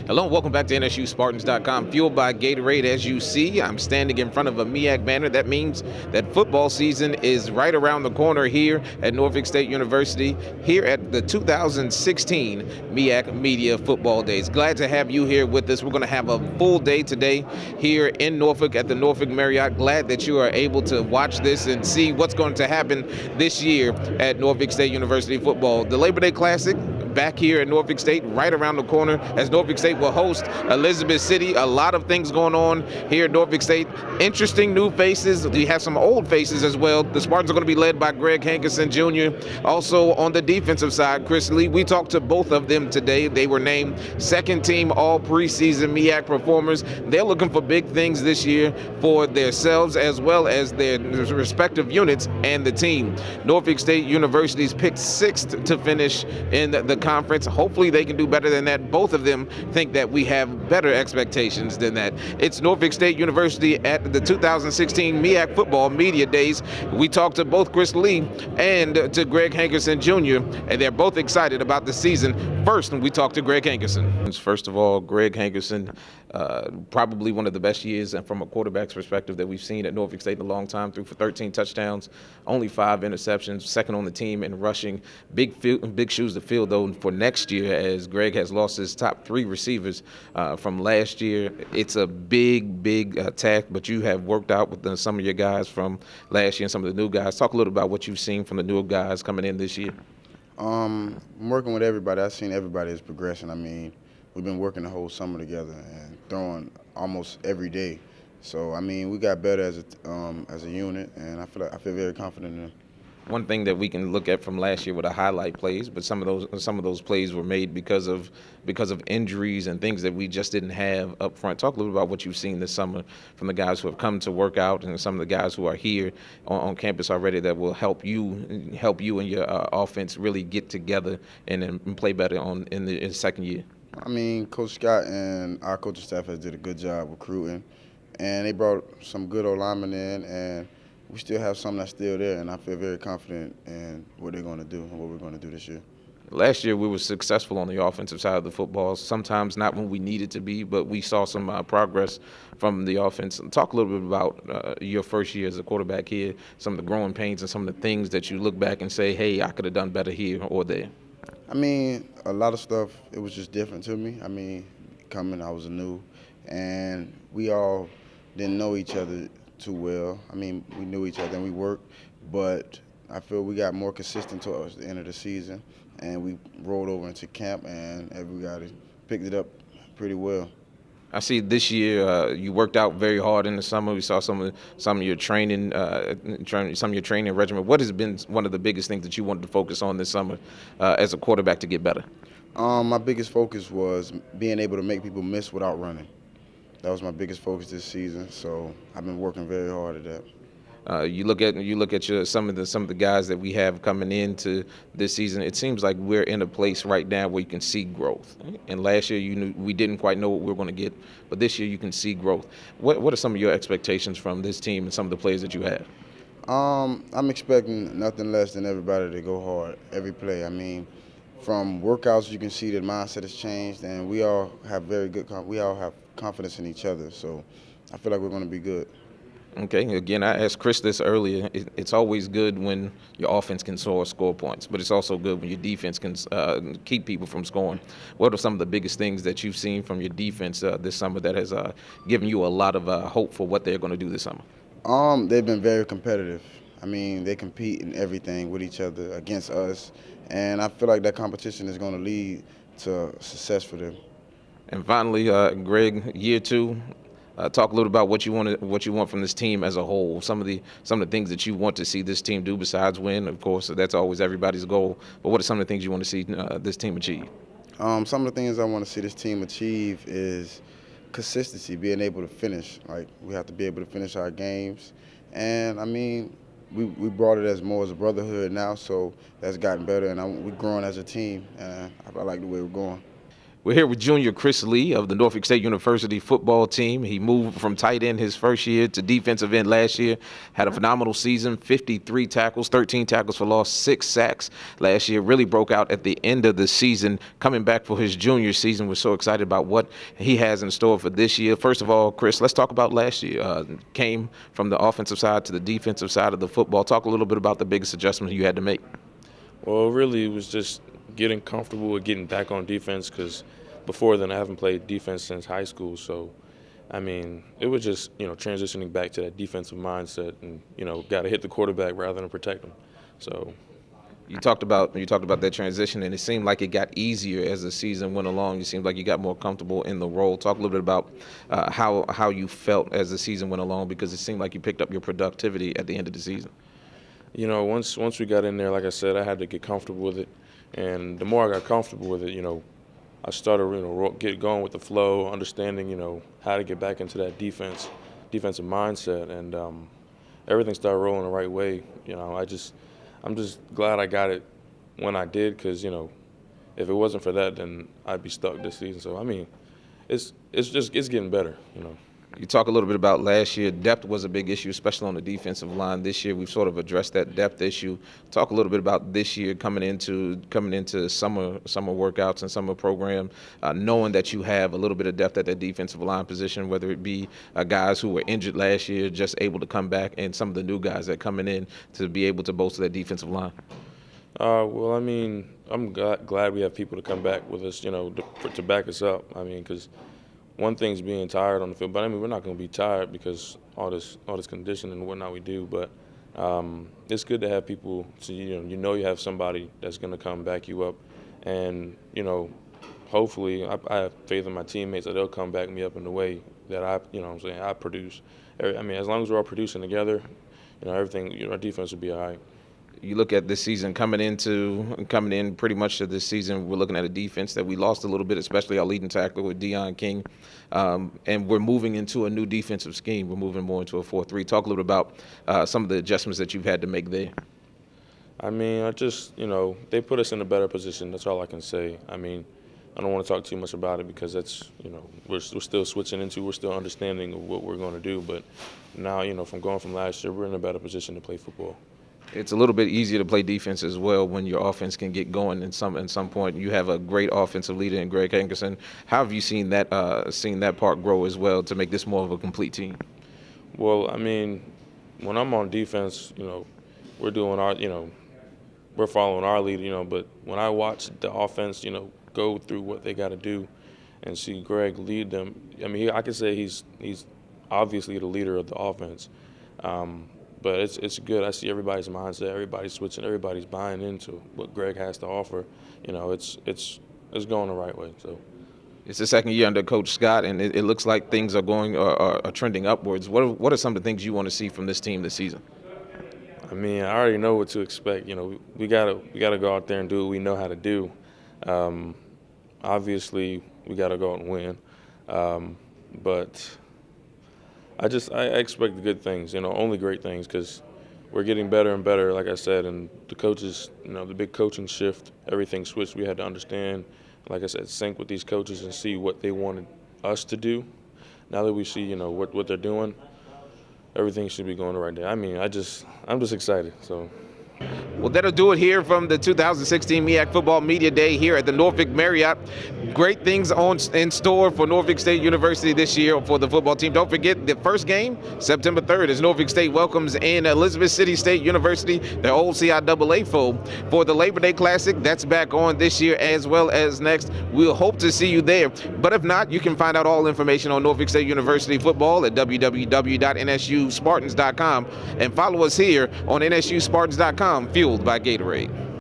Hello and welcome back to NSUSpartans.com. Fueled by Gatorade, as you see, I'm standing in front of a MEAC banner. That means that football season is right around the corner here at Norfolk State University, here at the 2016 MEAC Media Football Days. Glad to have you here with us. We're going to have a full day today here in Norfolk at the Norfolk Marriott. Glad that you are able to watch this and see what's going to happen this year at Norfolk State University football. The Labor Day Classic back here at Norfolk State, right around the corner, as Norfolk State will host Elizabeth City. A lot of things going on here at Norfolk State. Interesting new faces. We have some old faces as well. The Spartans are going to be led by Greg Hankerson Jr. Also on the defensive side, Chris Lee. We talked to both of them today. They were named second team all preseason MEAC performers. They're looking for big things this year for themselves as well as their respective units and the team. Norfolk State University's picked sixth to finish in the conference. Hopefully they can do better than that. Both of them think that we have better expectations than that. It's Norfolk State University at the 2016 MEAC Football Media Days. We talked to both Chris Lee and to Greg Hankerson Jr., and they're both excited about the season. First, we talked to Greg Hankerson. First of all, Greg Hankerson, probably one of the best years and from a quarterback's perspective that we've seen at Norfolk State in a long time. Threw for 13 touchdowns, only 5 interceptions, second on the team in rushing. Big shoes to fill, though, for next year, as Greg has lost his top 3 receivers from last year. It's a big attack, but you have worked out with some of your guys from last year and some of the new guys. Talk a little about what you've seen from the new guys coming in this year. I'm working with everybody. I've seen everybody's progression. I mean, we've been working the whole summer together and throwing almost every day. So, I mean, we got better as a unit, and I feel very confident in them. One thing that we can look at from last year were the highlight plays, but some of those plays were made because of injuries and things that we just didn't have up front. Talk a little about what you've seen this summer from the guys who have come to work out and some of the guys who are here on campus already that will help you and your offense really get together and play better in the second year. I mean, Coach Scott and our coaching staff has did a good job recruiting, and they brought some good old linemen in, and we still have some that's still there, and I feel very confident in what they're going to do and what we're going to do this year. Last year, we were successful on the offensive side of the football, sometimes not when we needed to be, but we saw some progress from the offense. Talk a little bit about your first year as a quarterback here, some of the growing pains and some of the things that you look back and say, hey, I could have done better here or there. I mean, a lot of stuff, it was just different to me. I mean, I was new, and we all didn't know each other too well. I mean, we knew each other and we worked, but I feel we got more consistent towards the end of the season, and we rolled over into camp, and everybody picked it up pretty well. I see this year you worked out very hard in the summer. We saw some of your training, some of your training regimen. What has been one of the biggest things that you wanted to focus on this summer as a quarterback to get better? My biggest focus was being able to make people miss without running. That was my biggest focus this season, so I've been working very hard at that. You look at some of the guys that we have coming into this season. It seems like we're in a place right now where you can see growth. And last year we didn't quite know what we were going to get, but this year you can see growth. What are some of your expectations from this team and some of the players that you have? I'm expecting nothing less than everybody to go hard every play. I mean, from workouts you can see the mindset has changed, and we all have confidence in each other. So I feel like we're going to be good. Okay, again, I asked Chris this earlier. It's always good when your offense can score points, but it's also good when your defense can keep people from scoring. What are some of the biggest things that you've seen from your defense this summer that has given you a lot of hope for what they're going to do this summer? They've been very competitive. I mean, they compete in everything with each other, against us, and I feel like that competition is going to lead to success for them. And finally, Greg, year 2. Talk a little about what you want from this team as a whole. Some of the things that you want to see this team do besides win. Of course, that's always everybody's goal. But what are some of the things you want to see this team achieve? Some of the things I want to see this team achieve is consistency, being able to finish. Like, we have to be able to finish our games, and I mean, we brought it as more as a brotherhood now, so that's gotten better, and we're growing as a team, and I like the way we're going. We're here with junior Chris Lee of the Norfolk State University football team. He moved from tight end his first year to defensive end last year. Had a phenomenal season, 53 tackles, 13 tackles for loss, 6 sacks last year. Really broke out at the end of the season, coming back for his junior season. We're so excited about what he has in store for this year. First of all, Chris, let's talk about last year. Came from the offensive side to the defensive side of the football. Talk a little bit about the biggest adjustments you had to make. Well, really, it was just getting comfortable with getting back on defense, because before then I haven't played defense since high school. So, I mean, it was just, transitioning back to that defensive mindset and, got to hit the quarterback rather than protect him. So You talked about that transition, and it seemed like it got easier as the season went along. You seemed like you got more comfortable in the role. Talk a little bit about how you felt as the season went along, because it seemed like you picked up your productivity at the end of the season. Once we got in there, like I said, I had to get comfortable with it. And the more I got comfortable with it, I started, get going with the flow, understanding, how to get back into that defensive mindset, and everything started rolling the right way. I'm just glad I got it when I did, because if it wasn't for that, then I'd be stuck this season. So I mean, it's getting better. You talk a little bit about last year. Depth was a big issue, especially on the defensive line. This year, we've sort of addressed that depth issue. Talk a little bit about this year coming into summer workouts and summer program, knowing that you have a little bit of depth at that defensive line position, whether it be guys who were injured last year, just able to come back, and some of the new guys that coming in to be able to bolster that defensive line. Well, I mean, I'm glad we have people to come back with us, to back us up. I mean, because one thing's being tired on the field, but I mean, we're not going to be tired because all this conditioning and whatnot we do. But it's good to have people, so you have somebody that's going to come back you up, and hopefully I have faith in my teammates that they'll come back me up in the way that I produce. I mean, as long as we're all producing together, everything, our defense will be all right. You look at this season coming in pretty much to this season, we're looking at a defense that we lost a little bit, especially our leading tackler with Deion King. And we're moving into a new defensive scheme. We're moving more into a 4-3. Talk a little bit about some of the adjustments that you've had to make there. I mean, they put us in a better position. That's all I can say. I mean, I don't want to talk too much about it, because that's, we're still switching we're still understanding of what we're going to do. But now, from last year, we're in a better position to play football. It's a little bit easier to play defense as well when your offense can get going at some point. You have a great offensive leader in Greg Hankerson. How have you seen that part grow as well to make this more of a complete team? Well, I mean, when I'm on defense, we're doing we're following our lead, but when I watch the offense, go through what they got to do and see Greg lead them, I mean, I can say he's obviously the leader of the offense. But it's good. I see everybody's mindset, everybody's switching, everybody's buying into what Greg has to offer. It's going the right way. So it's the second year under Coach Scott, and it looks like things are trending upwards. What are some of the things you want to see from this team this season? I mean, I already know what to expect. We gotta go out there and do what we know how to do. Obviously, we gotta go out and win, but I expect good things, only great things, because we're getting better and better, like I said, and the coaches, the big coaching shift, everything switched. We had to understand, like I said, sync with these coaches and see what they wanted us to do. Now that we see, what they're doing, everything should be going the right day. I mean, I'm just excited, so. Well, that'll do it here from the 2016 MEAC Football Media Day here at the Norfolk Marriott. Great things in store for Norfolk State University this year for the football team. Don't forget, the first game, September 3rd, as Norfolk State welcomes in Elizabeth City State University, their old CIAA foe, for the Labor Day Classic. That's back on this year as well as next. We'll hope to see you there. But if not, you can find out all information on Norfolk State University football at www.nsuspartans.com, and follow us here on nsuspartans.com, fueled by Gatorade.